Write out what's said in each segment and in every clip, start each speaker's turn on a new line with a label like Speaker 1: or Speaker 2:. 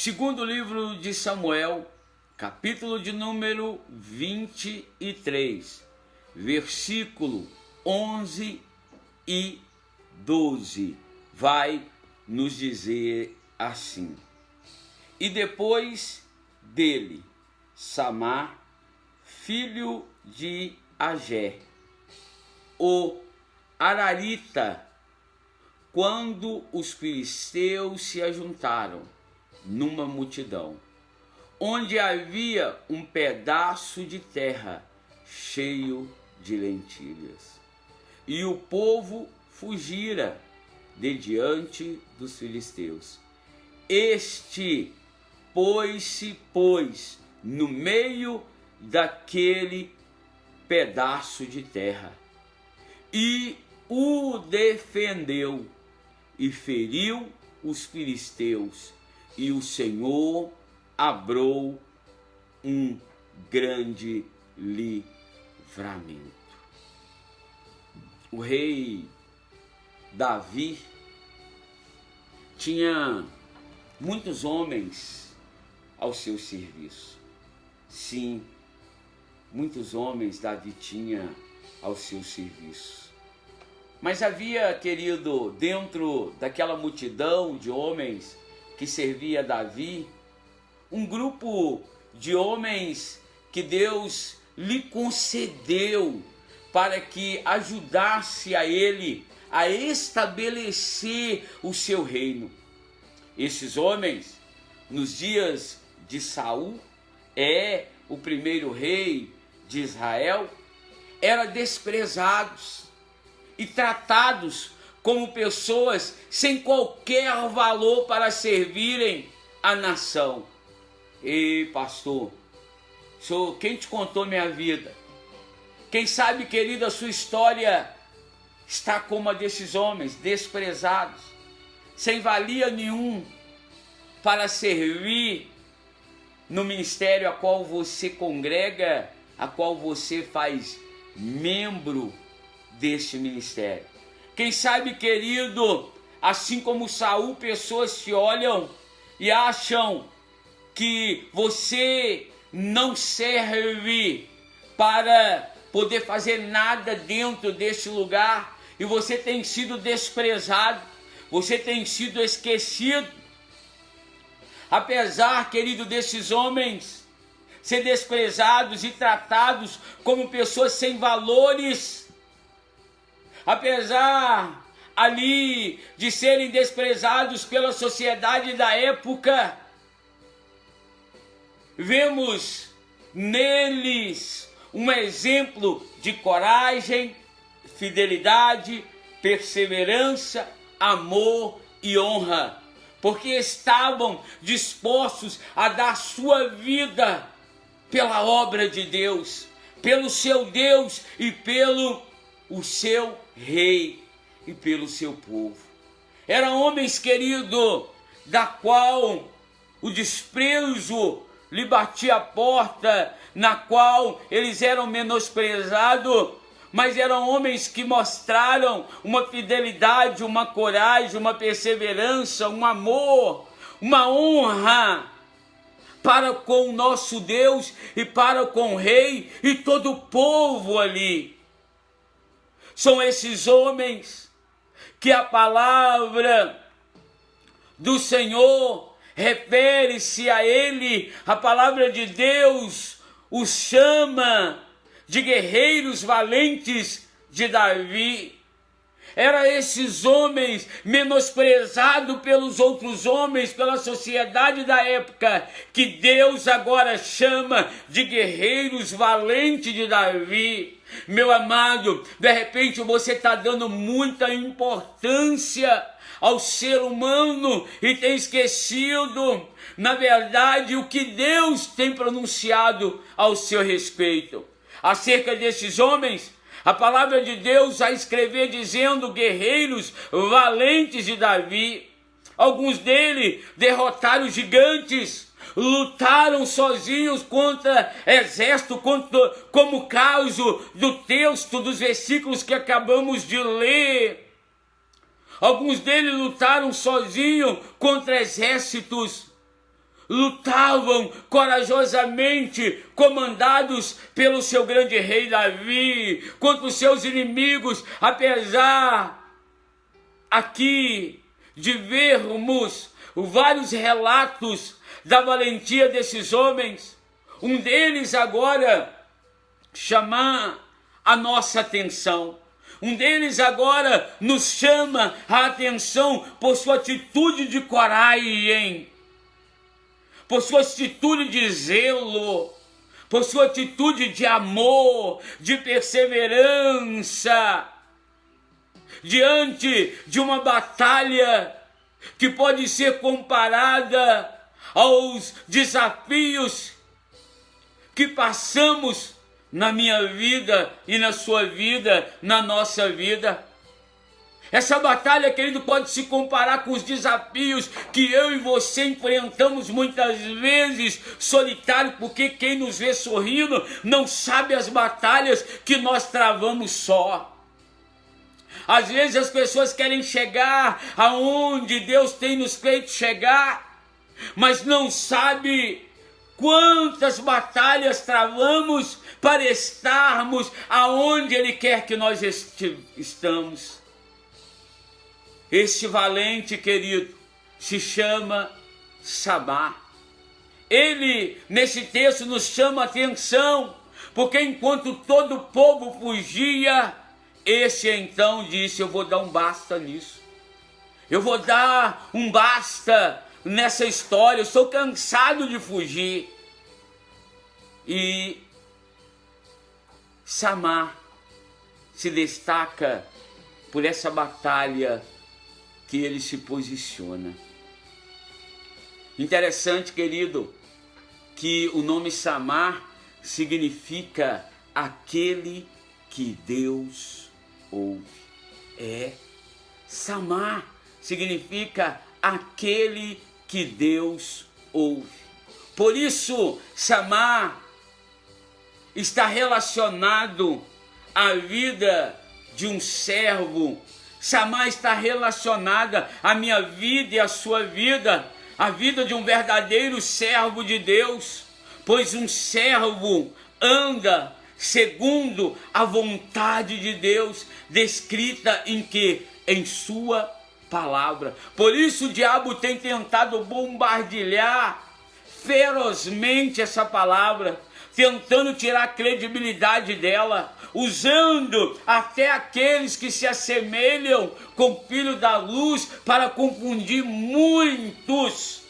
Speaker 1: Segundo livro de Samuel, capítulo de número 23, versículo 11 e 12, vai nos dizer assim: E depois dele, Samar, filho de Agé, o Ararita, quando os filisteus se ajuntaram numa multidão, onde havia um pedaço de terra cheio de lentilhas, e o povo fugira de diante dos filisteus. Este pôs-se, no meio daquele pedaço de terra e o defendeu e feriu os filisteus, e o Senhor abrou um grande livramento. O rei Davi tinha muitos homens ao seu serviço. Sim, muitos homens Davi tinha ao seu serviço. Mas havia, querido, dentro daquela multidão de homens que servia Davi, um grupo de homens que Deus lhe concedeu para que ajudasse a ele a estabelecer o seu reino. Esses homens, nos dias de Saul, o primeiro rei de Israel, eram desprezados e tratados como pessoas sem qualquer valor para servirem a nação. Ei, pastor, quem te contou minha vida? Quem sabe, querido, a sua história está como a desses homens desprezados, sem valia nenhum para servir no ministério a qual você congrega, a qual você faz membro deste ministério. Quem sabe, querido, assim como Saul, pessoas te olham e acham que você não serve para poder fazer nada dentro deste lugar, e você tem sido desprezado, você tem sido esquecido. Apesar, querido, desses homens ser desprezados e tratados como pessoas sem valores, apesar ali de serem desprezados pela sociedade da época, vemos neles um exemplo de coragem, fidelidade, perseverança, amor e honra, porque estavam dispostos a dar sua vida pela obra de Deus, pelo seu Deus e pelo o seu rei e pelo seu povo. Eram homens, querido, da qual o desprezo lhe batia a porta, na qual eles eram menosprezados, mas eram homens que mostraram uma fidelidade, uma coragem, uma perseverança, um amor, uma honra para com o nosso Deus e para com o rei e todo o povo ali. São esses homens que a palavra do Senhor refere-se a ele, a palavra de Deus os chama de guerreiros valentes de Davi. Eram esses homens menosprezados pelos outros homens, pela sociedade da época, que Deus agora chama de guerreiros valentes de Davi. Meu amado, de repente você está dando muita importância ao ser humano e tem esquecido, na verdade, o que Deus tem pronunciado ao seu respeito. Acerca desses homens, a palavra de Deus a escrever dizendo guerreiros valentes de Davi. Alguns deles derrotaram gigantes, lutaram sozinhos contra exército, como o caso do texto dos versículos que acabamos de ler. Alguns deles lutaram sozinhos contra exércitos. lutavam corajosamente, comandados pelo seu grande rei Davi, contra os seus inimigos, apesar aqui de vermos vários relatos da valentia desses homens. Um deles agora chama a nossa atenção. Um deles agora nos chama a atenção por sua atitude de coragem, por sua atitude de zelo, por sua atitude de amor, de perseverança, diante de uma batalha que pode ser comparada aos desafios que passamos na minha vida e na sua vida, na nossa vida. Essa batalha, querido, pode se comparar com os desafios que eu e você enfrentamos muitas vezes solitário, porque quem nos vê sorrindo não sabe as batalhas que nós travamos só. Às vezes as pessoas querem chegar aonde Deus tem nos feito chegar, mas não sabe quantas batalhas travamos para estarmos aonde Ele quer que nós estamos. Este valente, querido, se chama Samá. Ele, nesse texto, nos chama a atenção, porque enquanto todo o povo fugia, este então disse: eu vou dar um basta nisso. Eu vou dar um basta nessa história, eu estou cansado de fugir. E Samá se destaca por essa batalha que ele se posiciona. Interessante, querido, que o nome Samá significa aquele que Deus ouve. Samá significa aquele que Deus ouve. Por isso, Samá está relacionado à vida de um servo. Samá está relacionada à minha vida e à sua vida, a vida de um verdadeiro servo de Deus, pois um servo anda segundo a vontade de Deus, descrita em que? Em sua palavra. Por isso o diabo tem tentado bombardear ferozmente essa palavra, tentando tirar a credibilidade dela, usando até aqueles que se assemelham com o filho da luz para confundir muitos.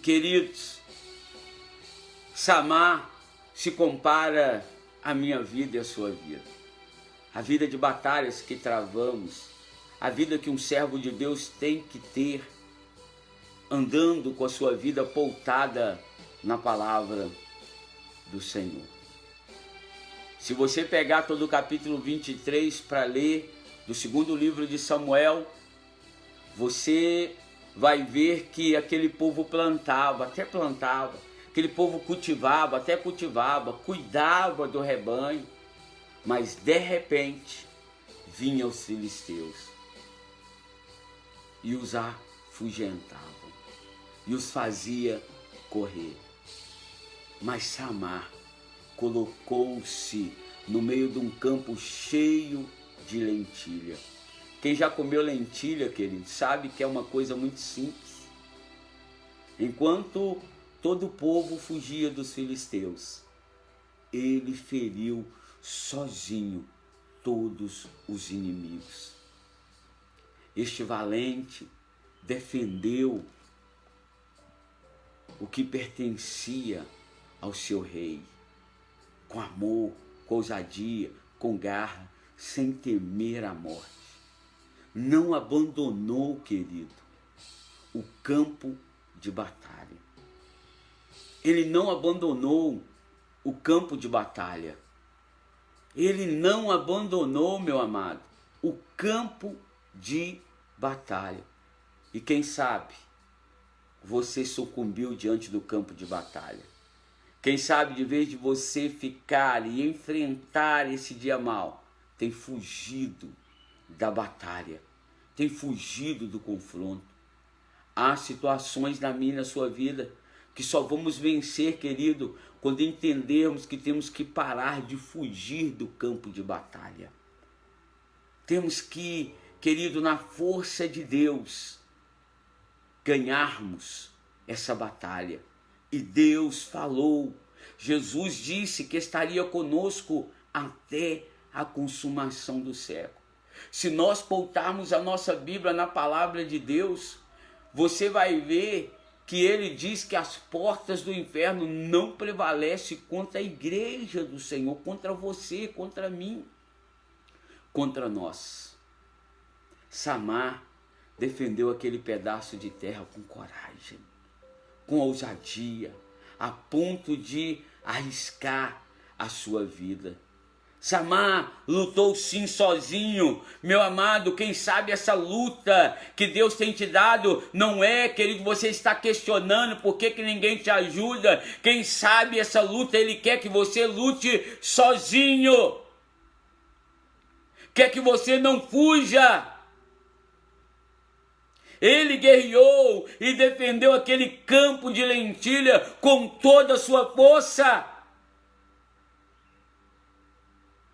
Speaker 1: Queridos, Samá se compara à minha vida e à sua vida. A vida de batalhas que travamos, a vida que um servo de Deus tem que ter, andando com a sua vida pautada na palavra do Senhor. Se você pegar todo o capítulo 23 para ler do segundo livro de Samuel, você vai ver que aquele povo plantava, aquele povo cultivava, cuidava do rebanho, mas de repente vinham os filisteus e os afugentavam e os fazia correr. Mas Samá colocou-se no meio de um campo cheio de lentilha. Quem já comeu lentilha, querido, sabe que é uma coisa muito simples. Enquanto todo o povo fugia dos filisteus, ele feriu sozinho todos os inimigos. Este valente defendeu o que pertencia ao seu rei, com amor, com ousadia, com garra, sem temer a morte. Não abandonou, querido, o campo de batalha. Ele não abandonou o campo de batalha. Ele não abandonou, meu amado, o campo de batalha. E quem sabe você sucumbiu diante do campo de batalha. Quem sabe, de vez de você ficar e enfrentar esse dia mal, tem fugido da batalha, tem fugido do confronto. Há situações na minha e na sua vida que só vamos vencer, querido, quando entendermos que temos que parar de fugir do campo de batalha. Temos que, querido, na força de Deus, ganharmos essa batalha. E Deus falou, Jesus disse que estaria conosco até a consumação do século. Se nós voltarmos a nossa Bíblia na palavra de Deus, você vai ver que ele diz que as portas do inferno não prevalecem contra a igreja do Senhor, contra você, contra mim, contra nós. Samar defendeu aquele pedaço de terra com coragem, com ousadia, a ponto de arriscar a sua vida. Samar lutou sim sozinho, meu amado. Quem sabe essa luta que Deus tem te dado não é, querido, você está questionando por que ninguém te ajuda. Quem sabe essa luta Ele quer que você lute sozinho, quer que você não fuja. Ele guerreou e defendeu aquele campo de lentilha com toda a sua força.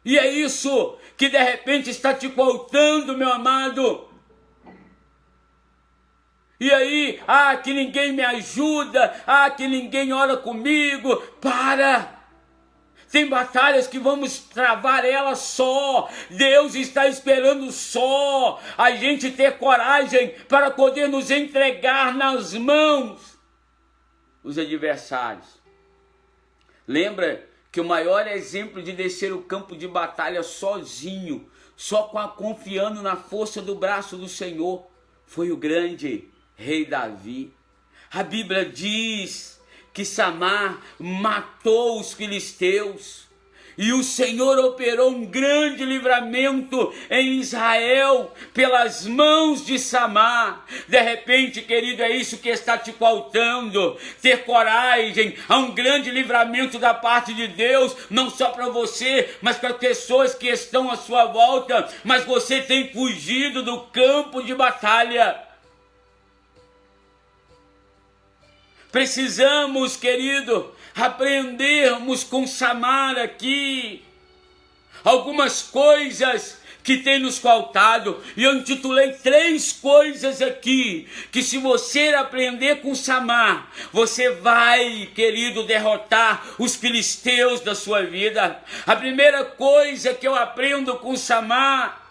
Speaker 1: E é isso que de repente está te faltando, meu amado. E aí, que ninguém me ajuda, que ninguém ora comigo. Para! Tem batalhas que vamos travar elas só. Deus está esperando só a gente ter coragem para poder nos entregar nas mãos dos adversários. Lembra que o maior exemplo de descer o campo de batalha sozinho, só confiando na força do braço do Senhor, foi o grande rei Davi. A Bíblia diz que Samar matou os filisteus e o Senhor operou um grande livramento em Israel pelas mãos de Samar. De repente, querido, é isso que está te faltando, ter coragem a um grande livramento da parte de Deus, não só para você, mas para pessoas que estão à sua volta, mas você tem fugido do campo de batalha. Precisamos, querido, aprendermos com Samar aqui algumas coisas que tem nos faltado. E eu intitulei 3 coisas aqui, que se você aprender com Samar, você vai, querido, derrotar os filisteus da sua vida. A primeira coisa que eu aprendo com Samar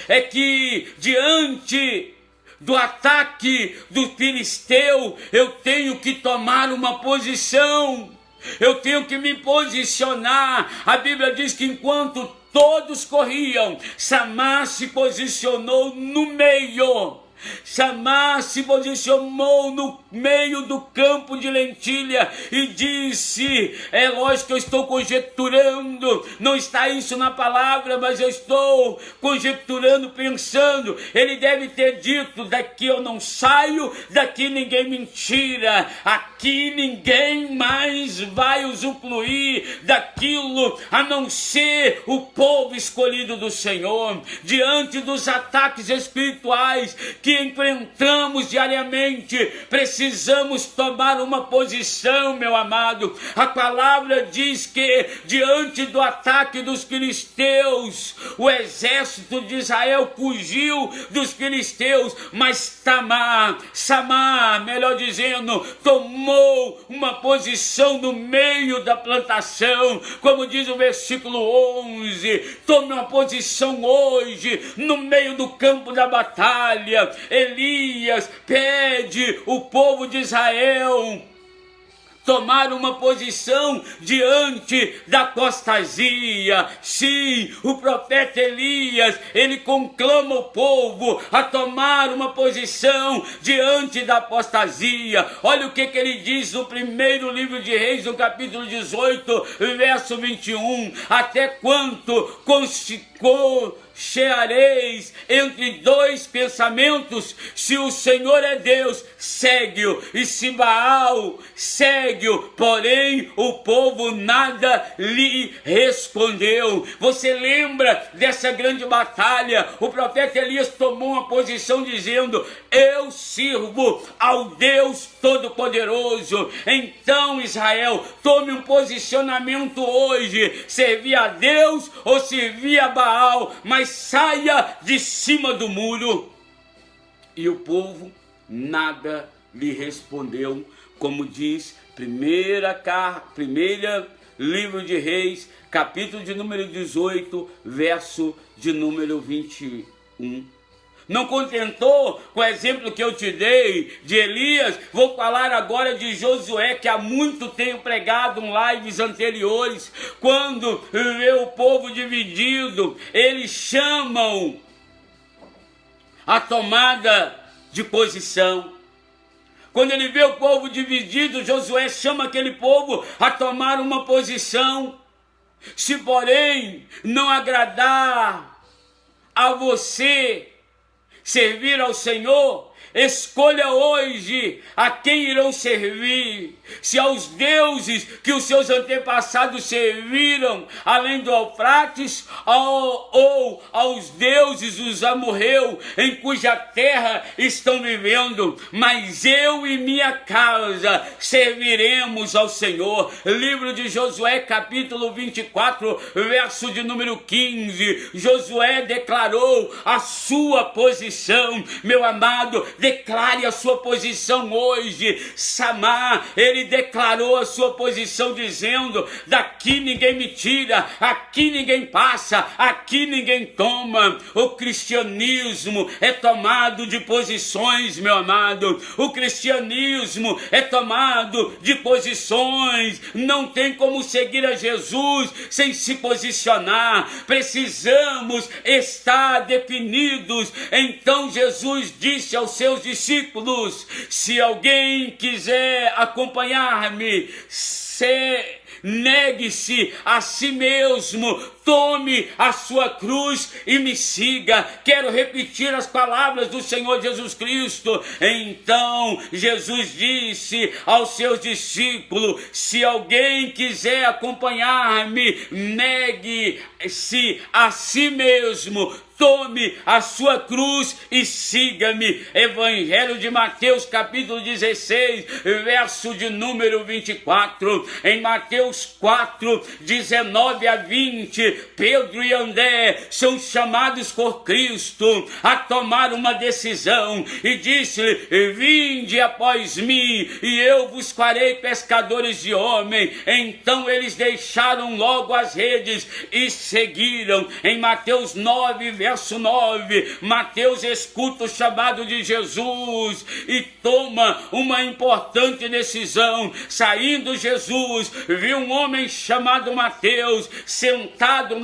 Speaker 1: é que diante do ataque do filisteu, eu tenho que tomar uma posição, eu tenho que me posicionar. A Bíblia diz que enquanto todos corriam, Samar se posicionou no meio. Samar se posicionou no meio do campo de lentilha e disse, é lógico que eu estou conjecturando, não está isso na palavra, mas eu estou conjecturando, pensando, ele deve ter dito, daqui eu não saio, daqui ninguém me tira, aqui ninguém mais vai usufruir daquilo, a não ser o povo escolhido do Senhor. Diante dos ataques espirituais que enfrentamos diariamente, precisamos tomar uma posição, meu amado. A palavra diz que diante do ataque dos filisteus, o exército de Israel fugiu dos filisteus, mas Samar, melhor dizendo, tomou uma posição no meio da plantação, como diz o versículo 11, tome uma posição hoje, no meio do campo da batalha. Elias pede o povo de Israel tomar uma posição diante da apostasia. Sim, o profeta Elias, ele conclama o povo a tomar uma posição diante da apostasia. Olha o que ele diz no primeiro livro de Reis, no capítulo 18, verso 21. Até quanto cocheareis entre 2 pensamentos? Se o Senhor é Deus, segue-o, e se Baal, segue segue-o, porém o povo nada lhe respondeu. Você lembra dessa grande batalha? O profeta Elias tomou uma posição dizendo: eu sirvo ao Deus Todo-Poderoso. Então, Israel, tome um posicionamento hoje: servir a Deus ou servir a Baal, mas saia de cima do muro. E o povo nada lhe respondeu, como diz primeira livro de Reis, capítulo de número 18, verso de número 21. Não contentou com o exemplo que eu te dei de Elias, vou falar agora de Josué, que há muito tenho pregado em lives anteriores. Quando vê o povo dividido, eles chamam a tomada de posição. Quando ele vê o povo dividido, Josué chama aquele povo a tomar uma posição. Se porém não agradar a você servir ao Senhor, escolha hoje a quem irão servir. Se aos deuses que os seus antepassados serviram, além do Eufrates, ou aos deuses dos amorreus, em cuja terra estão vivendo. Mas eu e minha casa serviremos ao Senhor. Livro de Josué, capítulo 24, verso de número 15. Josué declarou a sua posição. Meu amado, declare a sua posição hoje. Samar, ele declarou a sua posição dizendo: daqui ninguém me tira, aqui ninguém passa, aqui ninguém toma. O cristianismo é tomado de posições, meu amado. O cristianismo é tomado de posições. Não tem como seguir a Jesus sem se posicionar. Precisamos estar definidos. Então Jesus disse aos seus discípulos: se alguém quiser acompanhar-me, negue-se a si mesmo, tome a sua cruz e me siga. Quero repetir as palavras do Senhor Jesus Cristo. Então Jesus disse aos seus discípulos: se alguém quiser acompanhar-me, negue-se a si mesmo, tome a sua cruz e siga-me. Evangelho de Mateus, capítulo 16, verso de número 24. Em Mateus 4, 19 a 20, Pedro e André são chamados por Cristo a tomar uma decisão, e disse-lhe: vinde após mim, e eu vos farei pescadores de homem. Então eles deixaram logo as redes e seguiram. Em Mateus 9, verso 9, Mateus escuta o chamado de Jesus e toma uma importante decisão. Saindo Jesus, viu um homem chamado Mateus sentado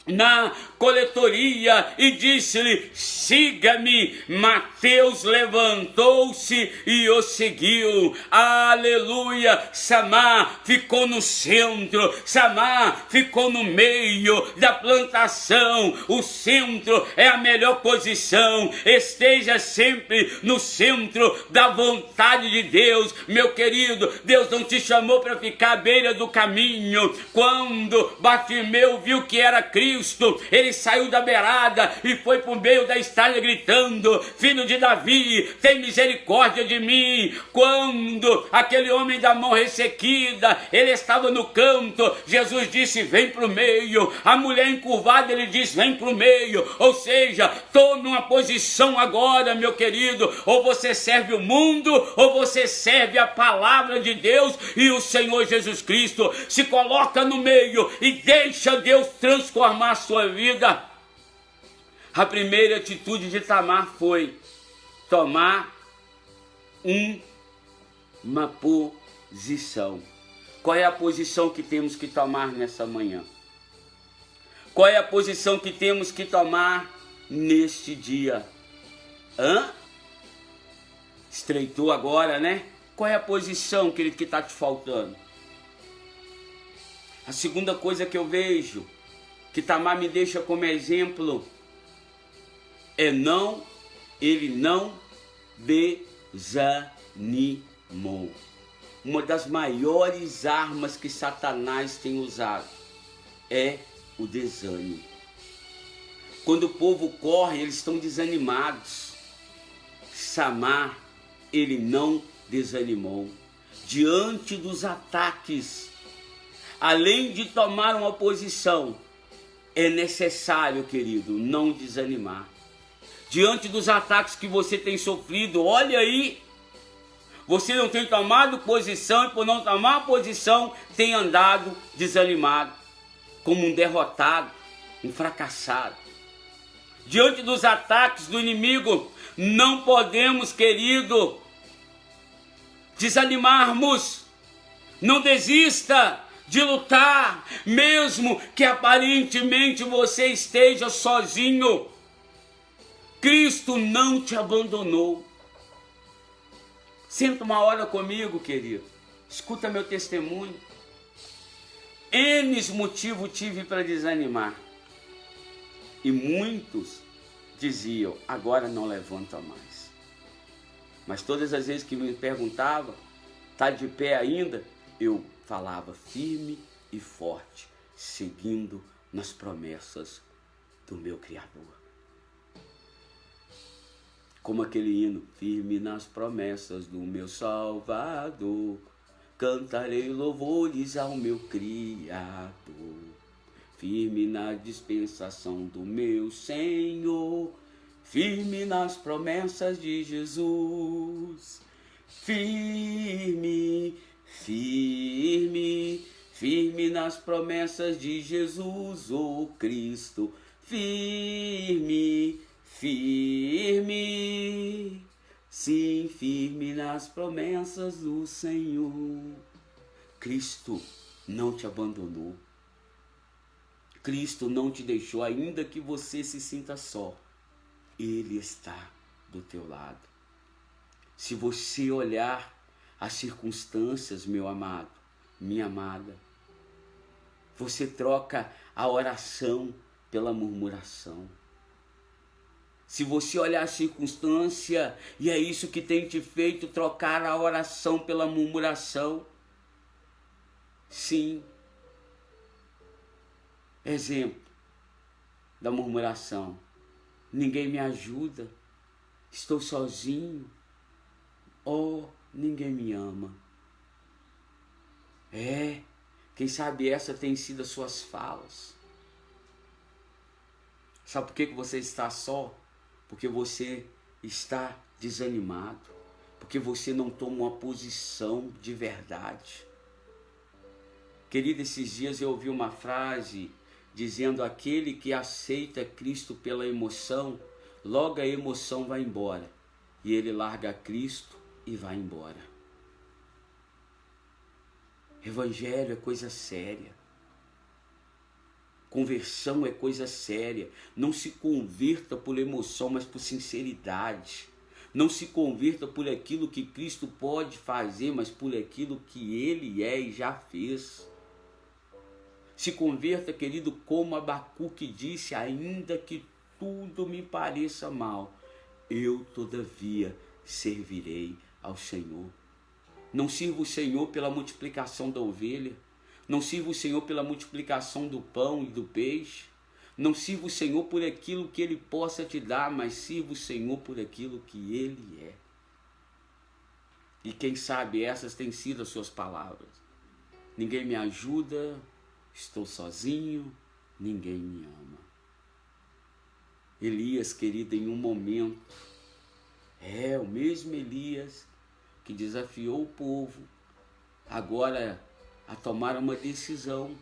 Speaker 1: na coletoria e disse-lhe: siga-me. Mateus levantou-se e o seguiu. Aleluia. Samar ficou no centro, Samar ficou no meio da plantação. O centro é a melhor posição. Esteja sempre no centro da vontade de Deus. Meu querido, Deus não te chamou para ficar à beira do caminho. Quando Bartimeu viu que era Cristo, ele saiu da beirada e foi para o meio da estrada gritando: filho de Davi, tem misericórdia de mim. Quando aquele homem da mão ressequida, ele estava no canto, Jesus disse: vem para o meio. A mulher encurvada, ele disse: vem para o meio. Ou seja, tome uma posição agora, meu querido. Ou você serve o mundo, ou você serve a palavra de Deus e o Senhor Jesus Cristo. Se coloca no meio e deixa Deus transformar a sua vida. A primeira atitude de Tamar foi tomar uma posição. Qual é a posição que temos que tomar nessa manhã? Qual é a posição que temos que tomar neste dia? Estreitou agora, né? Qual é a posição que está te faltando? A segunda coisa que eu vejo, que Tamar me deixa como exemplo, é ele não desanimou. uma das maiores armas que Satanás tem usado é o desânimo. Quando o povo corre, eles estão desanimados. Samar, ele não desanimou. Diante dos ataques, além de tomar uma posição, é necessário, querido, não desanimar. Diante dos ataques que você tem sofrido, olha aí, você não tem tomado posição e por não tomar posição tem andado desanimado, como um derrotado, um fracassado. Diante dos ataques do inimigo, não podemos, querido, desanimarmos. Não desista de lutar, mesmo que aparentemente você esteja sozinho. Cristo não te abandonou. Senta uma hora comigo, querido. Escuta meu testemunho. N motivos tive para desanimar. E muitos diziam, agora não levanta mais. Mas todas as vezes que me perguntavam, está de pé ainda? Eu falava firme e forte, seguindo nas promessas do meu Criador. Como aquele hino, firme nas promessas do meu Salvador, cantarei louvores ao meu Criador. Firme na dispensação do meu Senhor, firme nas promessas de Jesus. Firme, firme, firme nas promessas de Jesus, oh Cristo. Firme, firme, sim, firme nas promessas do Senhor. Cristo não te abandonou. Cristo não te deixou, ainda que você se sinta só. Ele está do teu lado. Se você olhar as circunstâncias, meu amado, minha amada, você troca a oração pela murmuração. Se você olhar a circunstância, e é isso que tem te feito trocar a oração pela murmuração. Sim. Exemplo da murmuração. Ninguém me ajuda. Estou sozinho. Oh, ninguém me ama. Quem sabe essa tem sido as suas falas. Sabe por que você está só? Porque você está desanimado. Porque você não toma uma posição de verdade. Querido, esses dias eu ouvi uma frase dizendo: aquele que aceita Cristo pela emoção, logo a emoção vai embora. E ele larga Cristo e vai embora. Evangelho é coisa séria. Conversão é coisa séria. Não se converta por emoção, mas por sinceridade. Não se converta por aquilo que Cristo pode fazer, mas por aquilo que Ele é e já fez. Se converta, querido, como Abacuque disse: ainda que tudo me pareça mal, eu todavia servirei ao Senhor. Não sirva o Senhor pela multiplicação da ovelha. Não sirva o Senhor pela multiplicação do pão e do peixe. Não sirva o Senhor por aquilo que Ele possa te dar, mas sirva o Senhor por aquilo que Ele é. E quem sabe essas têm sido as suas palavras. Ninguém me ajuda, estou sozinho, ninguém me ama. Elias, querido, em um momento, o mesmo Elias que desafiou o povo, agora a tomar uma decisão,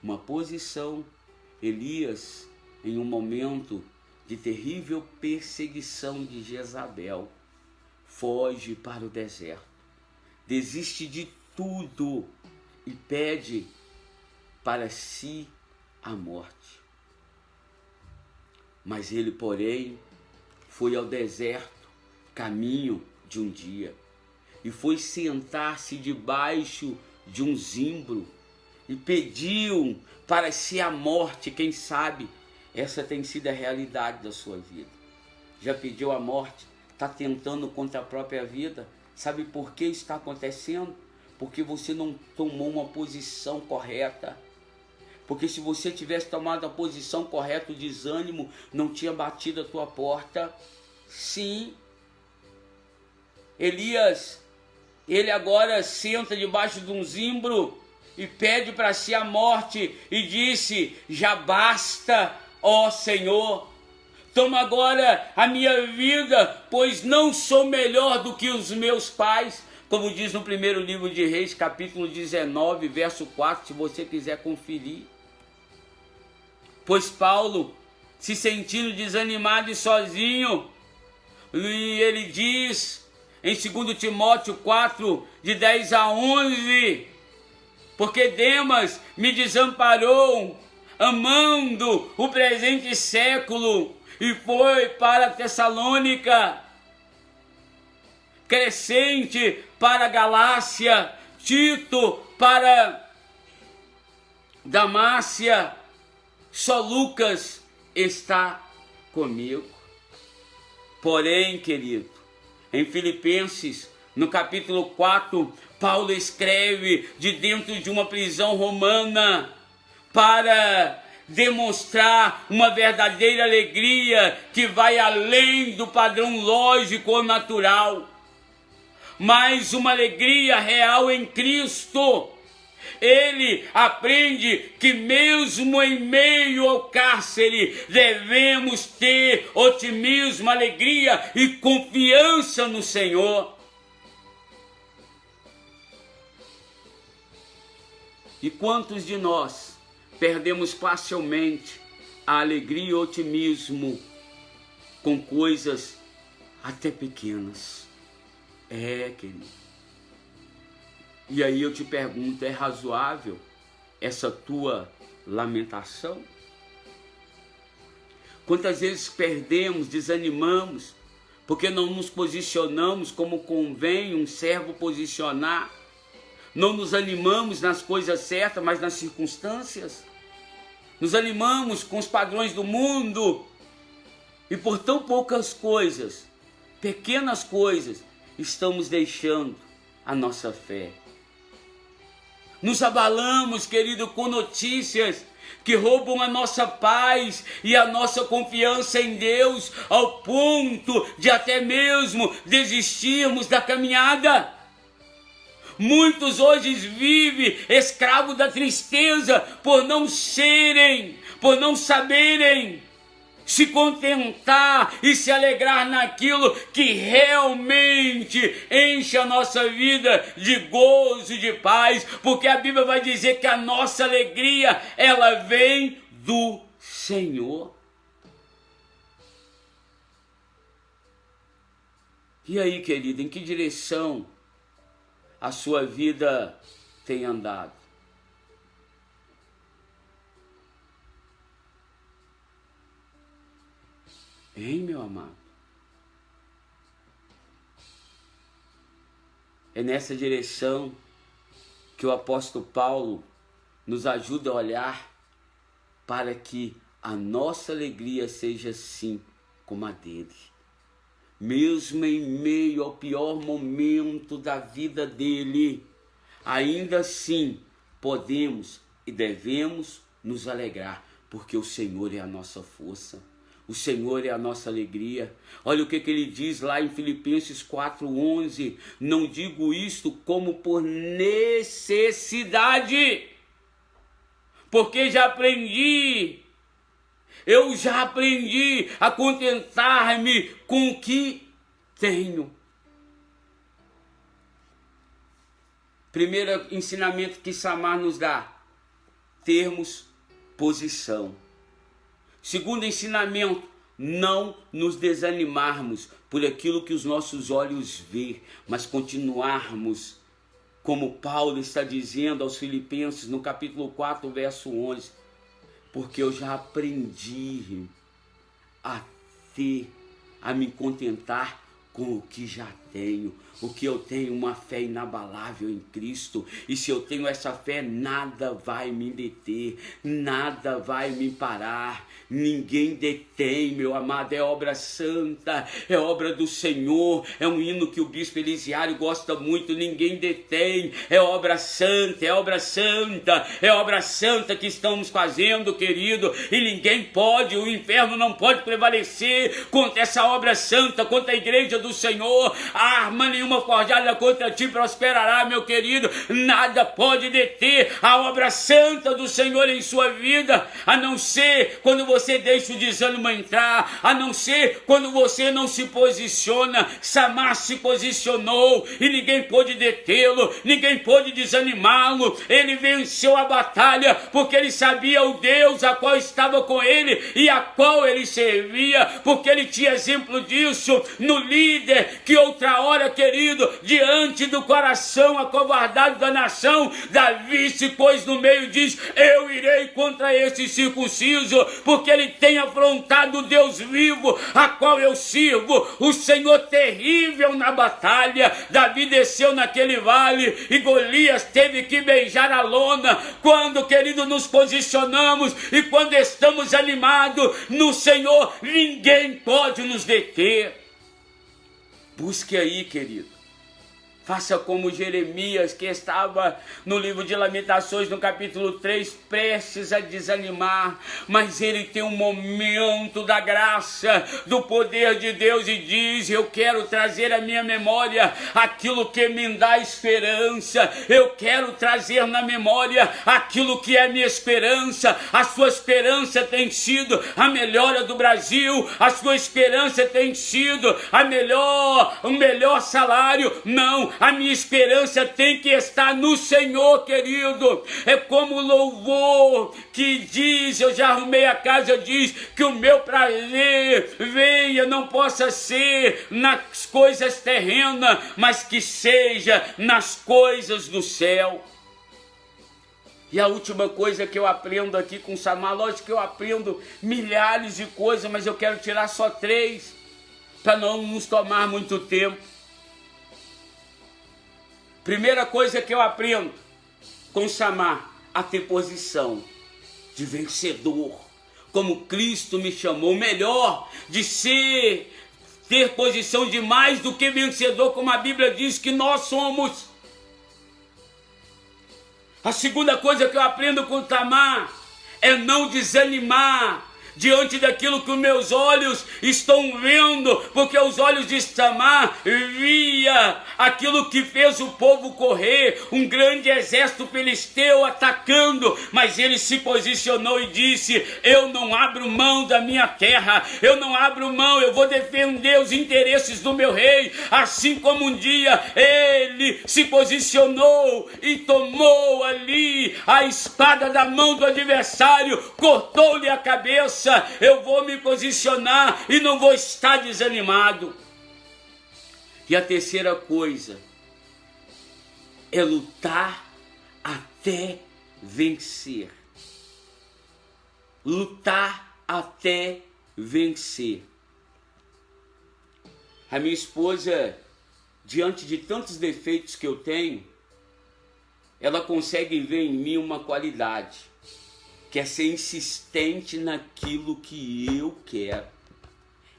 Speaker 1: uma posição. Elias, em um momento de terrível perseguição de Jezabel, foge para o deserto, desiste de tudo e pede para si a morte. Mas ele, porém, foi ao deserto, caminho de um dia, e foi sentar-se debaixo de um zimbro e pediu para si a morte. Quem sabe essa tem sido a realidade da sua vida. Já pediu a morte? Está tentando contra a própria vida? Sabe por que está acontecendo? porque você não tomou uma posição correta. Porque se você tivesse tomado a posição correta, o desânimo não tinha batido a tua porta. Sim. Elias, ele agora senta debaixo de um zimbro e pede para si a morte e disse: já basta, ó Senhor, toma agora a minha vida, pois não sou melhor do que os meus pais. Como diz no primeiro livro de Reis, capítulo 19, verso 4, se você quiser conferir. Pois Paulo, se sentindo desanimado e sozinho, e ele diz em 2 Timóteo 4, de 10 a 11, porque Demas me desamparou, amando o presente século, e foi para Tessalônica, Crescente para Galácia, Tito para Damácia, só Lucas está comigo. Porém, querido, em Filipenses, no capítulo 4, Paulo escreve de dentro de uma prisão romana para demonstrar uma verdadeira alegria que vai além do padrão lógico ou natural, mas uma alegria real em Cristo. Ele aprende que mesmo em meio ao cárcere devemos ter otimismo, alegria e confiança no Senhor. E quantos de nós perdemos facilmente a alegria e o otimismo com coisas até pequenas? Querido. E aí eu te pergunto, é razoável essa tua lamentação? Quantas vezes perdemos, desanimamos, porque não nos posicionamos como convém um servo posicionar? Não nos animamos nas coisas certas, mas nas circunstâncias? Nos animamos com os padrões do mundo e por tão poucas coisas, pequenas coisas, estamos deixando a nossa fé. Nos abalamos, querido, com notícias que roubam a nossa paz e a nossa confiança em Deus, ao ponto de até mesmo desistirmos da caminhada. Muitos hoje vivem escravos da tristeza por não saberem se contentar e se alegrar naquilo que realmente enche a nossa vida de gozo e de paz, porque a Bíblia vai dizer que a nossa alegria, ela vem do Senhor. E aí, querido, em que direção a sua vida tem andado? Hein, meu amado? É nessa direção que o apóstolo Paulo nos ajuda a olhar para que a nossa alegria seja assim como a dele. Mesmo em meio ao pior momento da vida dele, ainda assim podemos e devemos nos alegrar, porque o Senhor é a nossa força. O Senhor é a nossa alegria. Olha o que ele diz lá em Filipenses 4:11. Não digo isto como por necessidade, porque eu já aprendi a contentar-me com o que tenho. Primeiro ensinamento que Samar nos dá: termos posição. Segundo ensinamento, não nos desanimarmos por aquilo que os nossos olhos vê, mas continuarmos, como Paulo está dizendo aos Filipenses no capítulo 4, verso 11, porque eu já aprendi a me contentar com o que já tenho. O que eu tenho, uma fé inabalável em Cristo. E se eu tenho essa fé, nada vai me deter, nada vai me parar. Ninguém detém, meu amado. É obra santa, é obra do Senhor. É um hino que o bispo Elisiário gosta muito. Ninguém detém, é obra santa, é obra santa, é obra santa que estamos fazendo, querido. E ninguém pode, o inferno não pode prevalecer contra essa obra santa, contra a igreja do Senhor. A arma nenhuma forjada contra ti prosperará, meu querido. Nada pode deter a obra santa do Senhor em sua vida, a não ser quando você deixa o desânimo entrar, a não ser quando você não se posiciona. Samar se posicionou e ninguém pôde detê-lo, ninguém pôde desanimá-lo. Ele venceu a batalha porque ele sabia o Deus a qual estava com ele e a qual ele servia, porque ele tinha exemplo disso no líder que outra hora, querido, diante do coração acovardado da nação, Davi se pôs no meio e diz: eu irei contra esse circunciso, porque ele tem afrontado o Deus vivo a qual eu sirvo, o Senhor terrível na batalha. Davi desceu naquele vale e Golias teve que beijar a lona. Quando, querido, nos posicionamos e quando estamos animados no Senhor, ninguém pode nos deter. Busque aí, querido. Faça como Jeremias, que estava no livro de Lamentações, no capítulo 3, prestes a desanimar, mas ele tem um momento da graça, do poder de Deus e diz: eu quero trazer à minha memória aquilo que me dá esperança, eu quero trazer na memória aquilo que é minha esperança. A sua esperança tem sido a melhora do Brasil, a sua esperança tem sido o melhor salário. Não, a minha esperança tem que estar no Senhor, querido. É como o louvor que diz: eu já arrumei a casa, diz que o meu prazer venha, não possa ser nas coisas terrenas, mas que seja nas coisas do céu. E a última coisa que eu aprendo aqui com Samar, lógico que eu aprendo milhares de coisas, mas eu quero tirar só 3, para não nos tomar muito tempo. Primeira coisa que eu aprendo com Samar, a ter posição de vencedor, como Cristo me chamou, melhor de ter posição de mais do que vencedor, como a Bíblia diz que nós somos. A segunda coisa que eu aprendo com Samar é não desanimar diante daquilo que os meus olhos estão vendo, porque os olhos de Samar via aquilo que fez o povo correr, um grande exército filisteu atacando, mas ele se posicionou e disse: eu não abro mão da minha terra, eu não abro mão, eu vou defender os interesses do meu rei. Assim como um dia ele se posicionou e tomou ali a espada da mão do adversário, cortou-lhe a cabeça. Eu vou me posicionar e não vou estar desanimado. E a terceira coisa é lutar até vencer. Lutar até vencer. A minha esposa, diante de tantos defeitos que eu tenho, ela consegue ver em mim uma qualidade, que é ser insistente naquilo que eu quero.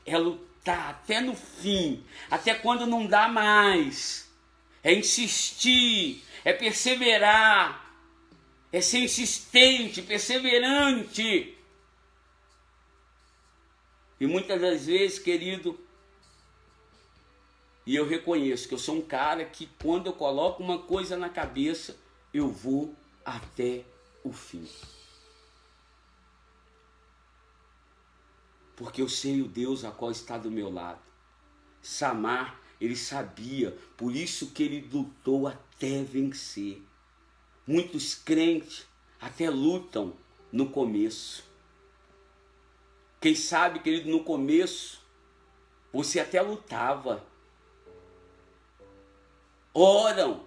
Speaker 1: É lutar até no fim, até quando não dá mais. É insistir, é perseverar, é ser insistente, perseverante. E muitas das vezes, querido, e eu reconheço que eu sou um cara que quando eu coloco uma coisa na cabeça, eu vou até o fim. Porque eu sei o Deus a qual está do meu lado. Samar, ele sabia, por isso que ele lutou até vencer. Muitos crentes até lutam no começo. Quem sabe, querido, no começo, você até lutava. Oram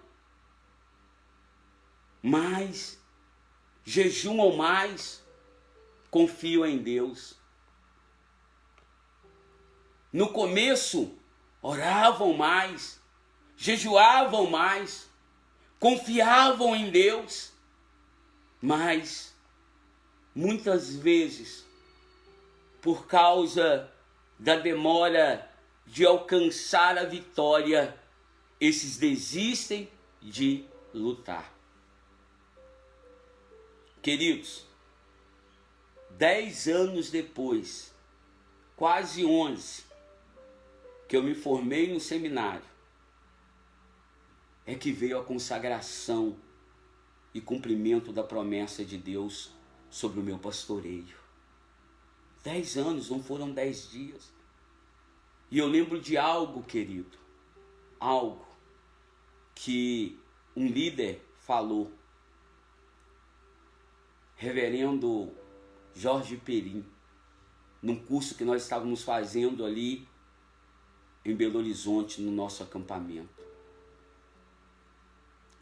Speaker 1: mais, jejuam mais, confiam em Deus. No começo, oravam mais, jejuavam mais, confiavam em Deus, mas muitas vezes, por causa da demora de alcançar a vitória, esses desistem de lutar. Queridos, 10 anos depois, quase 11, que eu me formei no seminário, é que veio a consagração e cumprimento da promessa de Deus sobre o meu pastoreio. 10 anos, não foram 10 dias. E eu lembro de algo, querido, algo que um líder falou, reverendo Jorge Perim, num curso que nós estávamos fazendo ali em Belo Horizonte, no nosso acampamento,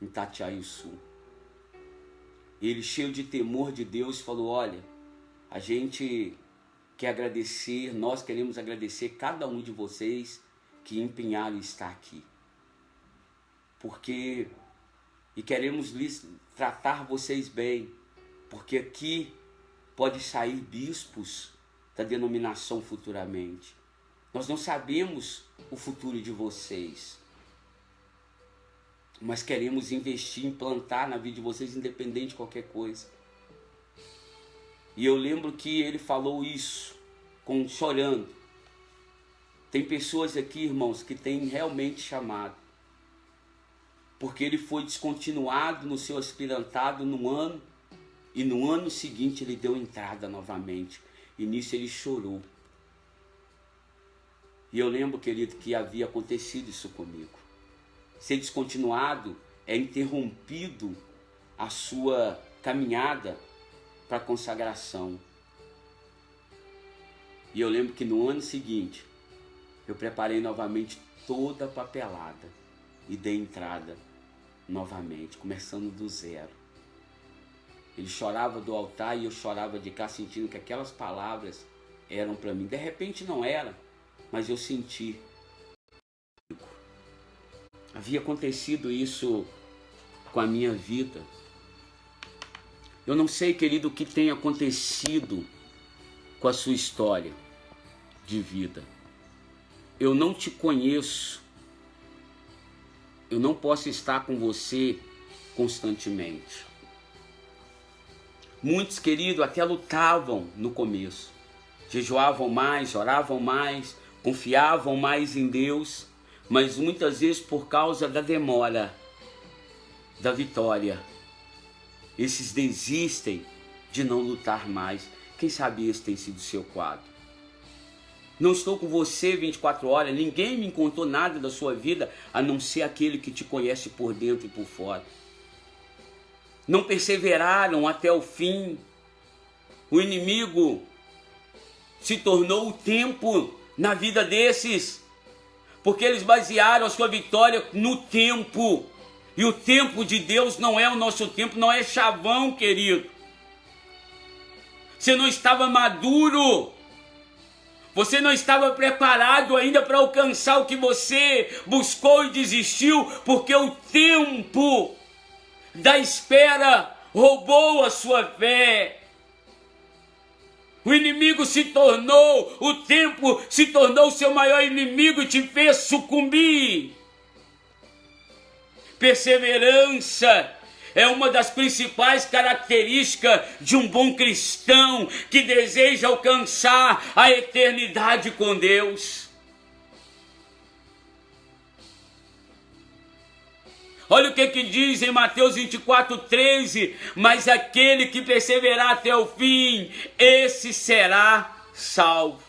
Speaker 1: em Itatiaia-Sul. Ele, cheio de temor de Deus, falou: olha, a gente quer agradecer, nós queremos agradecer cada um de vocês que empenharam em estar aqui. E queremos tratar vocês bem, porque aqui pode sair bispos da denominação futuramente. Nós não sabemos o futuro de vocês, mas queremos investir, implantar na vida de vocês, independente de qualquer coisa. E eu lembro que ele falou isso, chorando. Tem pessoas aqui, irmãos, que têm realmente chamado, porque ele foi descontinuado no seu aspirantado num ano, e no ano seguinte ele deu entrada novamente, e nisso ele chorou. E eu lembro, querido, que havia acontecido isso comigo. Ser descontinuado é interrompido a sua caminhada para a consagração. E eu lembro que no ano seguinte, eu preparei novamente toda a papelada e dei entrada novamente, começando do zero. Ele chorava do altar e eu chorava de cá, sentindo que aquelas palavras eram para mim. De repente não era, mas eu senti. Havia acontecido isso com a minha vida. Eu não sei, querido, o que tem acontecido com a sua história de vida. Eu não te conheço. Eu não posso estar com você constantemente. Muitos, querido, até lutavam no começo. Jejuavam mais, oravam mais, confiavam mais em Deus, mas muitas vezes por causa da demora da vitória, esses desistem de não lutar mais. Quem sabe esse tem sido o seu quadro? Não estou com você 24 horas, ninguém me contou nada da sua vida, a não ser aquele que te conhece por dentro e por fora. Não perseveraram até o fim. O inimigo se tornou o tempo na vida desses, porque eles basearam a sua vitória no tempo. E o tempo de Deus não é o nosso tempo, não é chavão, querido. Você não estava maduro. Você não estava preparado ainda para alcançar o que você buscou e desistiu, porque o tempo da espera roubou a sua fé. O inimigo se tornou, o tempo se tornou o seu maior inimigo e te fez sucumbir. Perseverança é uma das principais características de um bom cristão que deseja alcançar a eternidade com Deus. Olha o que diz em Mateus 24:13, mas aquele que perseverar até o fim, esse será salvo.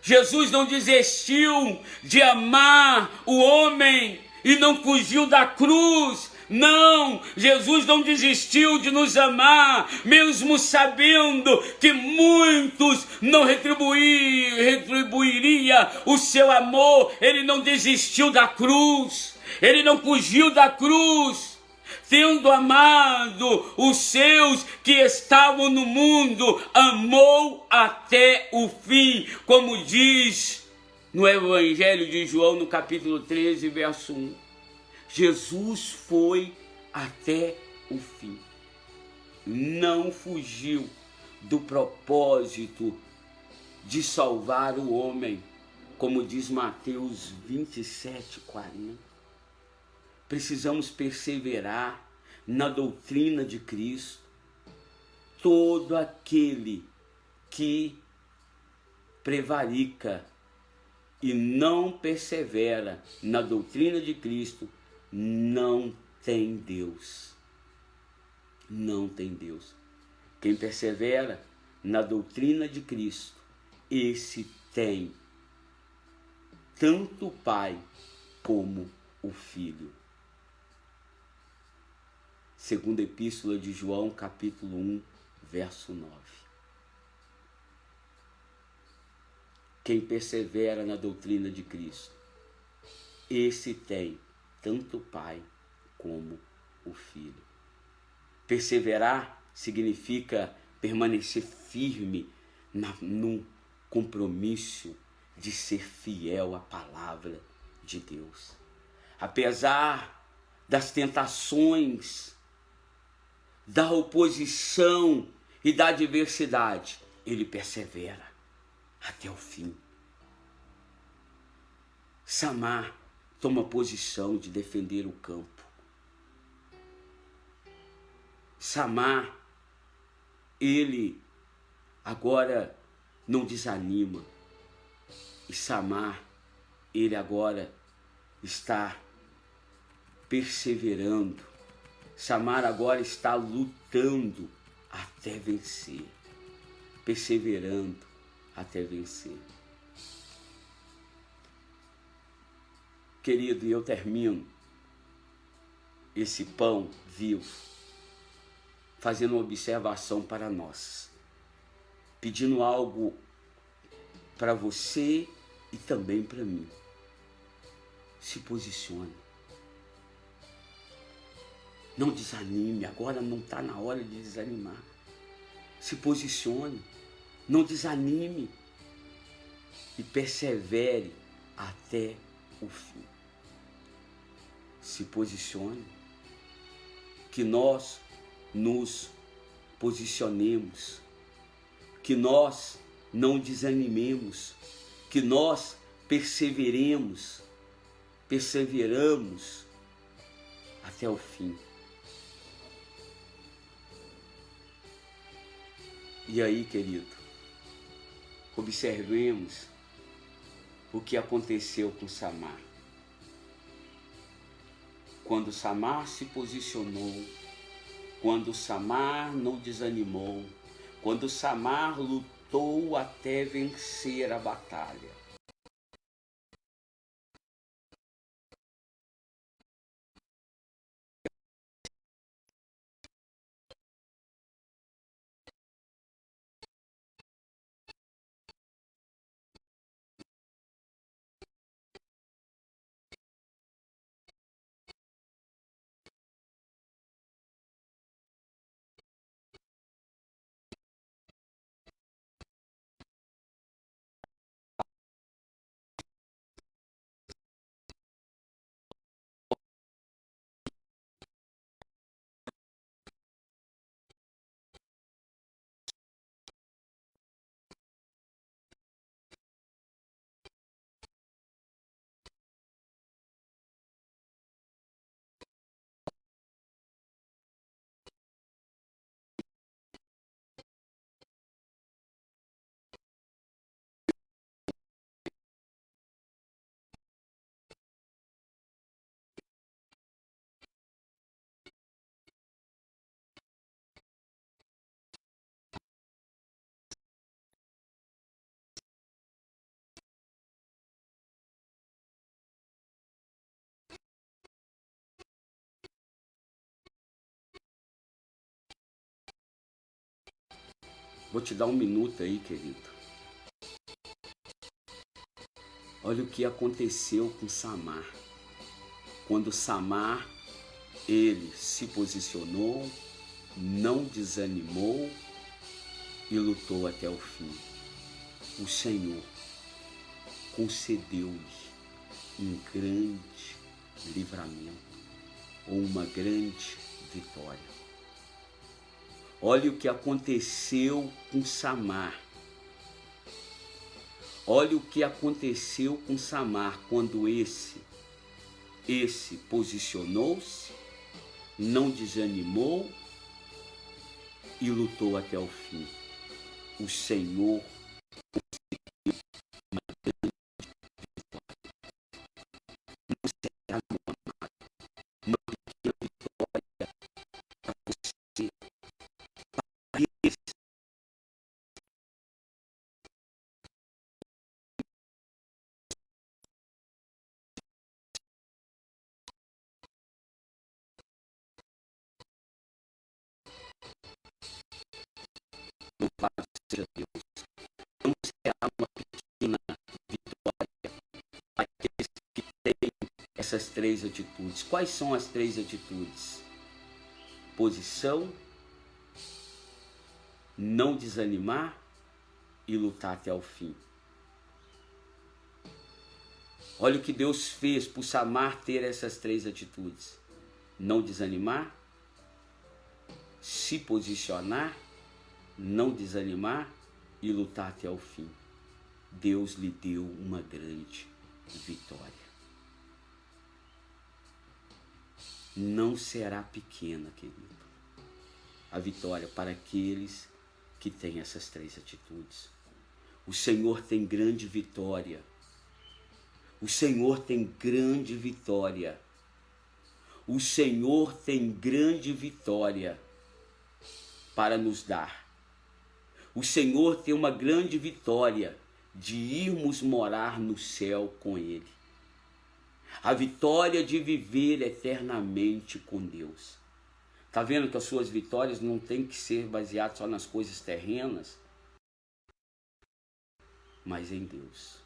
Speaker 1: Jesus não desistiu de amar o homem e não fugiu da cruz. Não, Jesus não desistiu de nos amar, mesmo sabendo que muitos não retribuiria o seu amor. Ele não desistiu da cruz, ele não fugiu da cruz. tendo amado os seus que estavam no mundo, amou até o fim, como diz no Evangelho de João, no capítulo 13, verso 1. Jesus foi até o fim. Não fugiu do propósito de salvar o homem, como diz Mateus 27:40. Precisamos perseverar na doutrina de Cristo. Todo aquele que prevarica e não persevera na doutrina de Cristo não tem Deus. Não tem Deus. Quem persevera na doutrina de Cristo, esse tem tanto o Pai como o Filho. Segunda Epístola de João, capítulo 1, verso 9. Quem persevera na doutrina de Cristo, esse tem tanto o Pai como o Filho. Perseverar significa permanecer firme num compromisso de ser fiel à palavra de Deus. Apesar das tentações, da oposição e da adversidade, ele persevera até o fim. Samar toma posição de defender o campo. Samar, ele agora não desanima. E Samar, ele agora está perseverando. Samar agora está lutando até vencer. Perseverando até vencer. Querido, e eu termino esse pão vivo fazendo uma observação para nós, pedindo algo para você e também para mim. Se posicione. Não desanime, agora não está na hora de desanimar. Se posicione, não desanime e persevere até o fim. Se posicione, que nós nos posicionemos, que nós não desanimemos, que nós perseveramos até o fim. E aí, querido, observemos o que aconteceu com Samar. Quando Samar se posicionou, quando Samar não desanimou, quando Samar lutou até vencer a batalha. Vou te dar um minuto aí, querido. Olha o que aconteceu com Samar. Quando Samar, Ele se posicionou, não desanimou e lutou até o fim. O Senhor concedeu-lhe um grande livramento ou uma grande vitória. Olha o que aconteceu com Samar. Olha o que aconteceu com Samar quando esse posicionou-se, não desanimou e lutou até o fim. O Senhor seja Deus, não será uma pequena vitória para aqueles que têm essas três atitudes. Quais são as três atitudes? Posição, não desanimar e lutar até o fim. Olha o que Deus fez por Samar ter essas três atitudes: não desanimar, se posicionar, não desanimar e lutar até o fim. Deus lhe deu uma grande vitória. Não será pequena, querido, a vitória para aqueles que têm essas três atitudes. O Senhor tem grande vitória. O Senhor tem grande vitória. O Senhor tem grande vitória para nos dar. O Senhor tem uma grande vitória de irmos morar no céu com Ele. A vitória de viver eternamente com Deus. Está vendo que as suas vitórias não tem que ser baseadas só nas coisas terrenas, mas em Deus.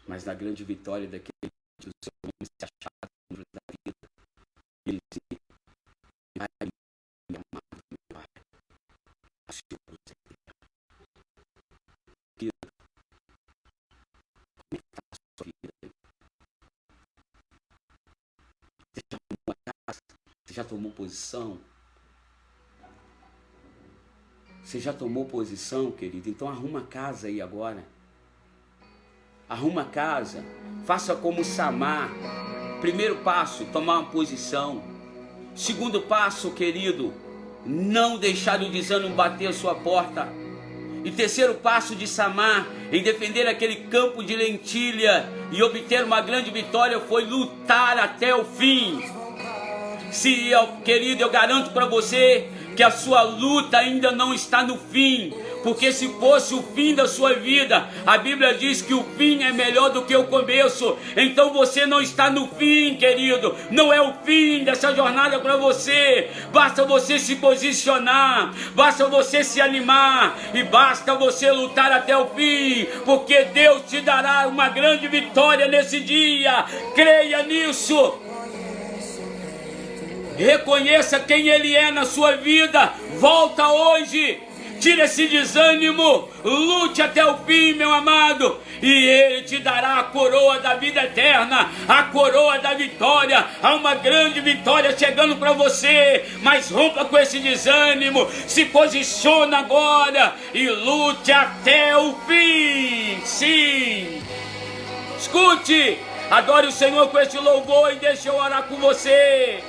Speaker 1: Mas na grande vitória daquele que o seu nome se achar no livro da vida, ele diz: Pai, meu amado, meu Pai, a Senhor nos entenda. Como é que está a sua vida? Você já tomou a casa? Você já tomou posição? Você já tomou posição, querido? Então arruma a casa aí agora. Arruma a casa. Faça como Samar. Primeiro passo, tomar uma posição. Segundo passo, querido, não deixar o desânimo bater a sua porta. E terceiro passo de Samar, em defender aquele campo de lentilha e obter uma grande vitória, foi lutar até o fim. Querido, eu garanto para você que a sua luta ainda não está no fim, porque se fosse o fim da sua vida, a Bíblia diz que o fim é melhor do que o começo. Então você não está no fim, querido, não é o fim dessa jornada para você. Basta você se posicionar, basta você se animar e basta você lutar até o fim, porque Deus te dará uma grande vitória nesse dia. Creia nisso. Reconheça quem Ele é na sua vida. Volta hoje. Tira esse desânimo. Lute até o fim, meu amado. E Ele te dará a coroa da vida eterna. A coroa da vitória. Há uma grande vitória chegando para você. Mas rompa com esse desânimo. Se posiciona agora. E lute até o fim. Sim. Escute. Adore o Senhor com esse louvor. E deixa eu orar com você.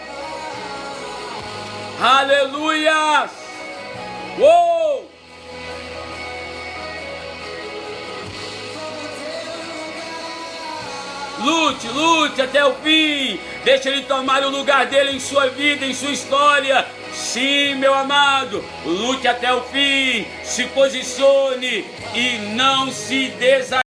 Speaker 1: Aleluia! Uou! Lute até o fim. Deixa Ele tomar o lugar dele em sua vida, em sua história. Sim, meu amado, lute até o fim. Se posicione e não se desanime.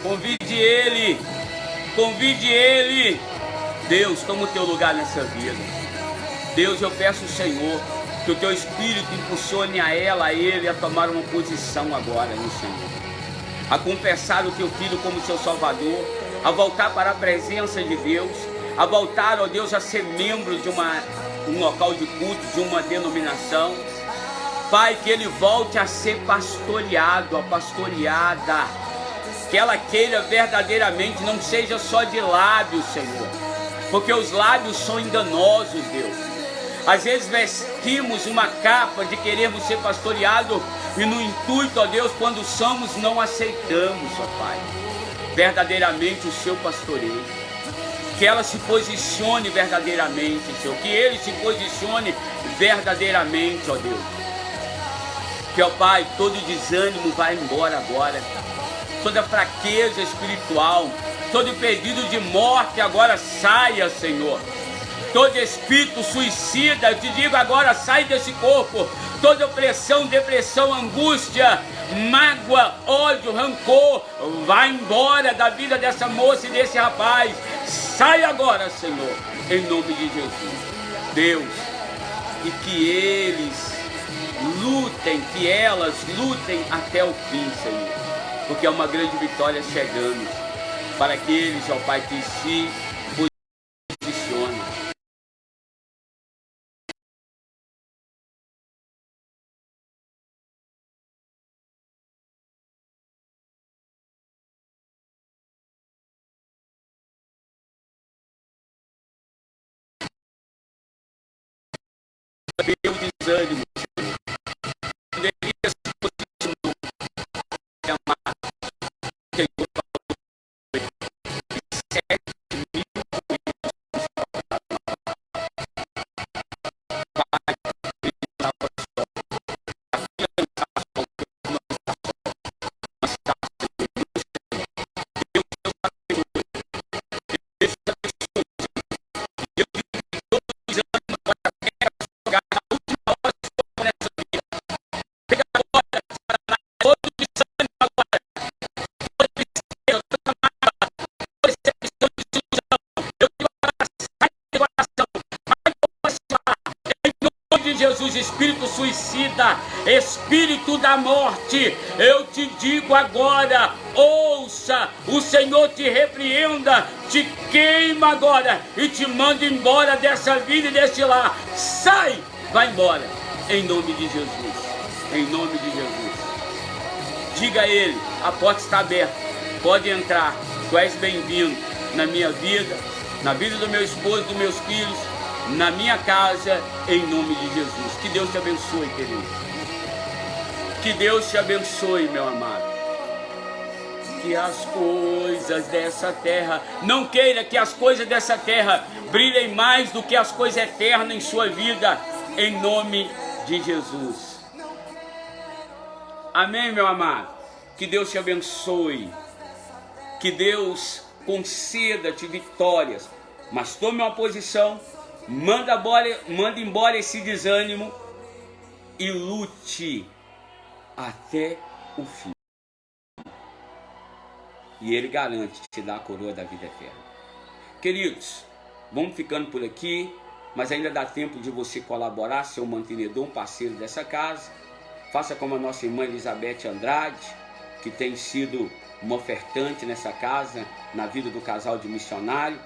Speaker 1: Convide Ele. Convide Ele. Deus, toma o teu lugar nessa vida. Deus, eu peço ao Senhor que o teu Espírito impulsione a ela, a ele, a tomar uma posição agora no Senhor. A confessar o teu Filho como seu Salvador, a voltar para a presença de Deus, a voltar, ó Deus, a ser membro de um local de culto, de uma denominação. Pai, que ele volte a ser pastoreado, a pastoreada, que ela queira verdadeiramente, não seja só de lábios, Senhor, porque os lábios são enganosos, Deus. Às vezes vestimos uma capa de querermos ser pastoreado e no intuito, ó Deus, quando somos, não aceitamos, ó Pai, verdadeiramente o seu pastoreio. Que ela se posicione verdadeiramente, Senhor, que ele se posicione verdadeiramente, ó Deus. Que, ó Pai, todo desânimo vai embora agora, toda fraqueza espiritual, todo pedido de morte agora saia, Senhor. Todo espírito suicida, eu te digo agora, sai desse corpo. Toda opressão, depressão, angústia, mágoa, ódio, rancor, vai embora da vida dessa moça e desse rapaz. Sai agora, Senhor, em nome de Jesus. Deus, e que eles lutem, que elas lutem até o fim, Senhor, porque é uma grande vitória chegando para aqueles, ó Pai, que se posicionam. Meu desânimo, poderia se posicionar e amar, Senhor, 7.000 Jesus, espírito suicida, espírito da morte, eu te digo agora, ouça, o Senhor te repreenda, te queima agora e te manda embora dessa vida e desse lar. Sai, vai embora, em nome de Jesus, em nome de Jesus. Diga a ele, a porta está aberta, pode entrar, tu és bem-vindo na minha vida, na vida do meu esposo, dos meus filhos, na minha casa, em nome de Jesus. Que Deus te abençoe, querido. Que Deus te abençoe, meu amado. Que as coisas dessa terra, não queira que as coisas dessa terra brilhem mais do que as coisas eternas em sua vida, em nome de Jesus. Amém, meu amado. Que Deus te abençoe. Que Deus conceda-te vitórias. Mas tome uma posição. Manda embora esse desânimo e lute até o fim. E Ele garante te dar a coroa da vida eterna. Queridos, vamos ficando por aqui, mas ainda dá tempo de você colaborar, ser um mantenedor, um parceiro dessa casa. Faça como a nossa irmã Elizabeth Andrade, que tem sido uma ofertante nessa casa, na vida do casal de missionário.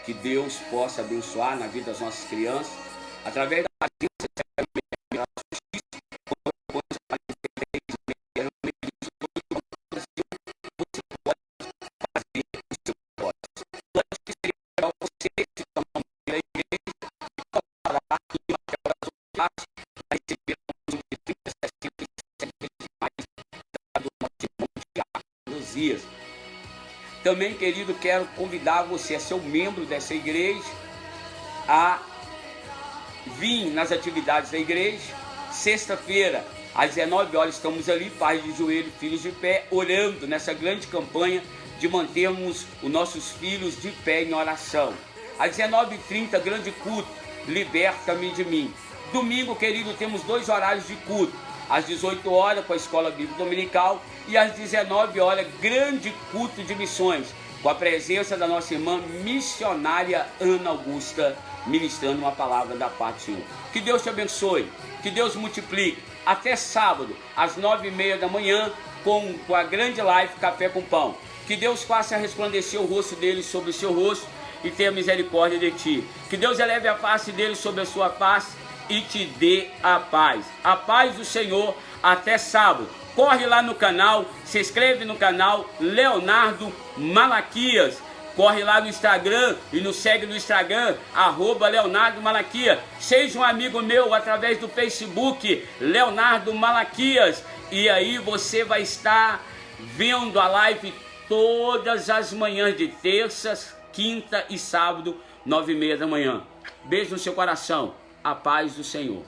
Speaker 1: Que Deus possa abençoar na vida das nossas crianças, através da Também, querido, quero convidar você a ser um membro dessa igreja, a vir nas atividades da igreja. Sexta-feira, às 19 horas, estamos ali, pais de joelho, filhos de pé, orando nessa grande campanha de mantermos os nossos filhos de pé em oração. Às 19h30, grande culto, liberta-me de mim. Domingo, querido, temos 2 horários de culto. Às 18 horas com a Escola Bíblica Dominical e às 19 horas grande culto de missões, com a presença da nossa irmã missionária Ana Augusta, ministrando uma palavra da parte do Senhor. Que Deus te abençoe, que Deus multiplique. Até sábado, às 9h30 da manhã, com a grande live Café com Pão. Que Deus faça resplandecer o rosto dele sobre o seu rosto e tenha misericórdia de ti. Que Deus eleve a face dele sobre a sua face e te dê a paz. A paz do Senhor. Até sábado. Corre lá no canal, se inscreve no canal Leonardo Malaquias. Corre lá no Instagram e nos segue no Instagram, @Leonardo Malaquias. Seja um amigo meu através do Facebook, Leonardo Malaquias. E aí você vai estar vendo a live todas as manhãs de terças, quinta e sábado, 9h30 da manhã. Beijo no seu coração. A paz do Senhor.